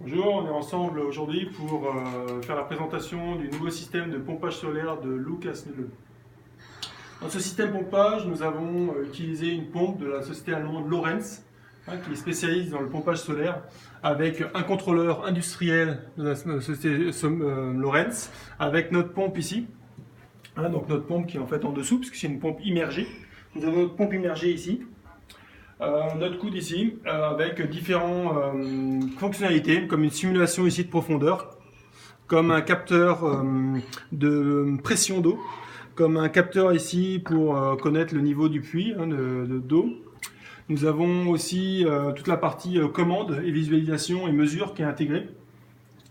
Bonjour, on est ensemble aujourd'hui pour faire la présentation du nouveau système de pompage solaire de Lucas Nulle. Dans ce système pompage, nous avons utilisé une pompe de la société allemande Lorenz, qui est spécialiste dans le pompage solaire, avec un contrôleur industriel de la société Lorenz, avec notre pompe ici. Donc notre pompe qui est en fait en dessous, puisque c'est une pompe immergée. Nous avons notre pompe immergée ici. Notre coude ici, avec différentes fonctionnalités, comme une simulation ici de profondeur, comme un capteur de pression d'eau, comme un capteur ici pour connaître le niveau du puits d'eau. Nous avons aussi toute la partie commande et visualisation et mesure qui est intégrée.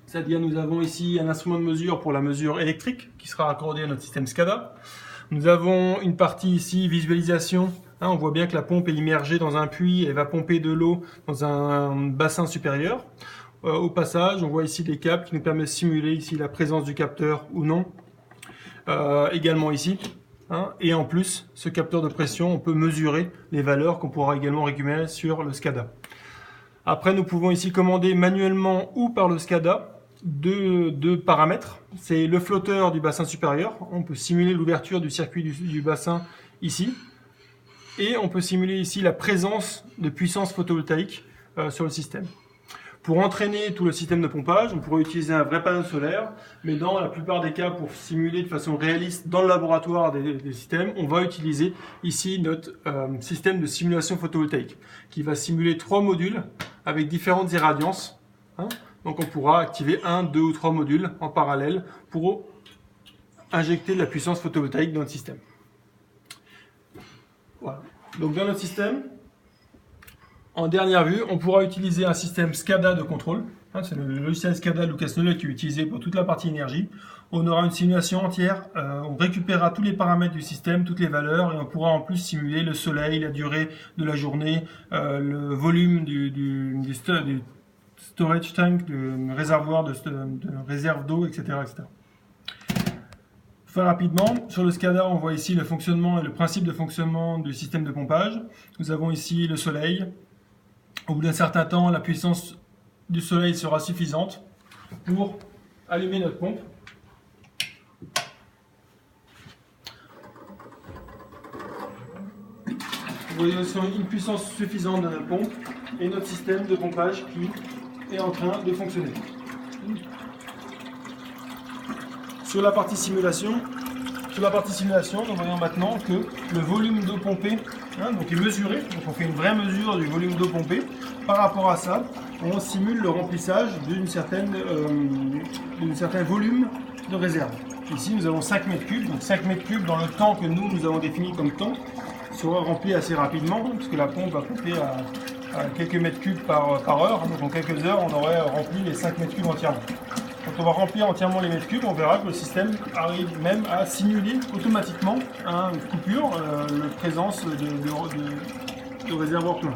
C'est-à-dire nous avons ici un instrument de mesure pour la mesure électrique qui sera raccordé à notre système SCADA. Nous avons une partie ici visualisation. On voit bien que la pompe est immergée dans un puits et va pomper de l'eau dans un bassin supérieur. Au passage, on voit ici les câbles qui nous permettent de simuler ici la présence du capteur ou non. Également ici. Et en plus, ce capteur de pression, on peut mesurer les valeurs qu'on pourra également récupérer sur le SCADA. Après, nous pouvons ici commander manuellement ou par le SCADA deux paramètres. C'est le flotteur du bassin supérieur. On peut simuler l'ouverture du circuit du bassin ici. Et on peut simuler ici la présence de puissance photovoltaïque sur le système. Pour entraîner tout le système de pompage, on pourrait utiliser un vrai panneau solaire, mais dans la plupart des cas, pour simuler de façon réaliste dans le laboratoire des systèmes, on va utiliser ici notre système de simulation photovoltaïque, qui va simuler 3 modules avec différentes irradiances. Donc on pourra activer 1, 2 ou 3 modules en parallèle pour injecter de la puissance photovoltaïque dans le système. Voilà. Donc dans notre système, en dernière vue, on pourra utiliser un système SCADA de contrôle. C'est le logiciel SCADA Lucas Nulle qui est utilisé pour toute la partie énergie. On aura une simulation entière, on récupérera tous les paramètres du système, toutes les valeurs, et on pourra en plus simuler le soleil, la durée de la journée, le volume du storage tank, du réservoir de réserve d'eau, etc., etc. Enfin, rapidement, sur le SCADA, on voit ici le fonctionnement et le principe de fonctionnement du système de pompage. Nous avons ici le soleil. Au bout d'un certain temps, la puissance du soleil sera suffisante pour allumer notre pompe. Vous voyez aussi une puissance suffisante de notre pompe et notre système de pompage qui est en train de fonctionner. Sur la partie simulation, nous voyons maintenant que le volume d'eau pompée donc est mesuré. Donc on fait une vraie mesure du volume d'eau pompée. Par rapport à ça, on simule le remplissage d'un certain volume de réserve. Ici, nous avons 5 mètres cubes. Donc 5 mètres cubes dans le temps que nous avons défini comme temps sera rempli assez rapidement, puisque la pompe va pomper à quelques mètres cubes par heure. Donc en quelques heures, on aurait rempli les 5 mètres cubes entièrement. Quand on va remplir entièrement les mètres cubes, on verra que le système arrive même à simuler automatiquement une coupure, la présence de réservoir plein.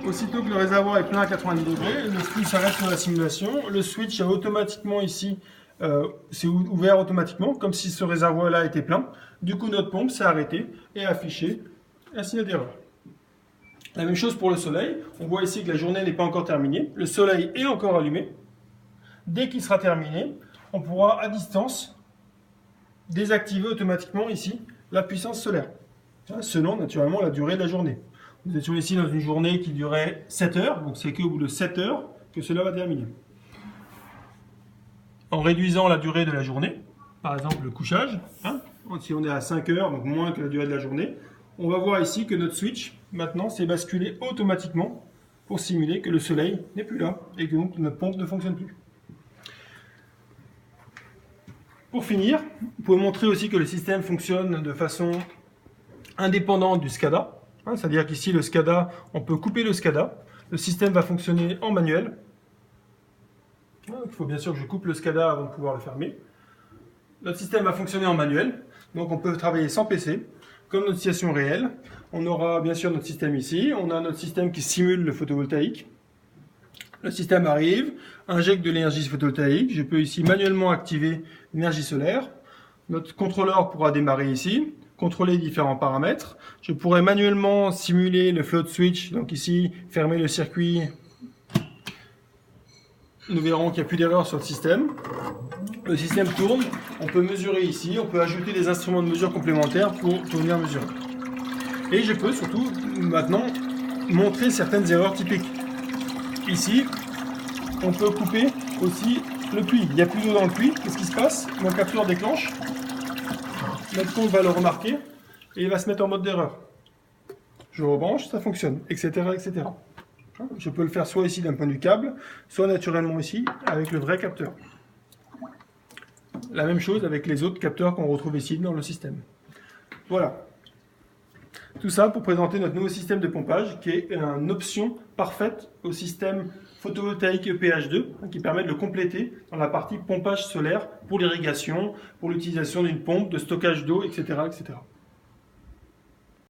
Aussitôt que le réservoir est plein à 90 degrés, le switch s'arrête sur la simulation. Le switch est automatiquement ici, c'est ouvert automatiquement, comme si ce réservoir-là était plein. Du coup, notre pompe s'est arrêtée et a affiché un signal d'erreur. La même chose pour le soleil. On voit ici que la journée n'est pas encore terminée. Le soleil est encore allumé. Dès qu'il sera terminé, on pourra à distance désactiver automatiquement ici la puissance solaire, selon naturellement la durée de la journée. Nous étions ici dans une journée qui durait 7 heures, donc c'est qu'au bout de 7 heures que cela va terminer. En réduisant la durée de la journée, par exemple le couchage, si on est à 5 heures, donc moins que la durée de la journée, on va voir ici que notre switch, maintenant, s'est basculé automatiquement pour simuler que le soleil n'est plus là et que donc notre pompe ne fonctionne plus. Pour finir, vous pouvez montrer aussi que le système fonctionne de façon indépendante du SCADA. C'est-à-dire qu'ici, le SCADA, on peut couper le SCADA. Le système va fonctionner en manuel. Il faut bien sûr que je coupe le SCADA avant de pouvoir le fermer. Notre système va fonctionner en manuel. Donc on peut travailler sans PC. Comme notre situation réelle, on aura bien sûr notre système ici, on a notre système qui simule le photovoltaïque. Le système arrive, injecte de l'énergie photovoltaïque, je peux ici manuellement activer l'énergie solaire. Notre contrôleur pourra démarrer ici, contrôler différents paramètres. Je pourrais manuellement simuler le float switch, donc ici, fermer le circuit. Nous verrons qu'il n'y a plus d'erreur sur le système. Le système tourne, on peut mesurer ici, on peut ajouter des instruments de mesure complémentaires pour venir mesurer. Et je peux surtout maintenant montrer certaines erreurs typiques. Ici, on peut couper aussi le puits. Il n'y a plus d'eau dans le puits, qu'est-ce qui se passe? Mon capteur déclenche, notre compte va le remarquer et il va se mettre en mode d'erreur. Je rebranche, ça fonctionne, etc., etc. Je peux le faire soit ici d'un point de vue câble, soit naturellement ici avec le vrai capteur. La même chose avec les autres capteurs qu'on retrouve ici dans le système. Voilà. Tout ça pour présenter notre nouveau système de pompage qui est une option parfaite au système photovoltaïque EPH2 qui permet de le compléter dans la partie pompage solaire pour l'irrigation, pour l'utilisation d'une pompe, de stockage d'eau, etc., etc.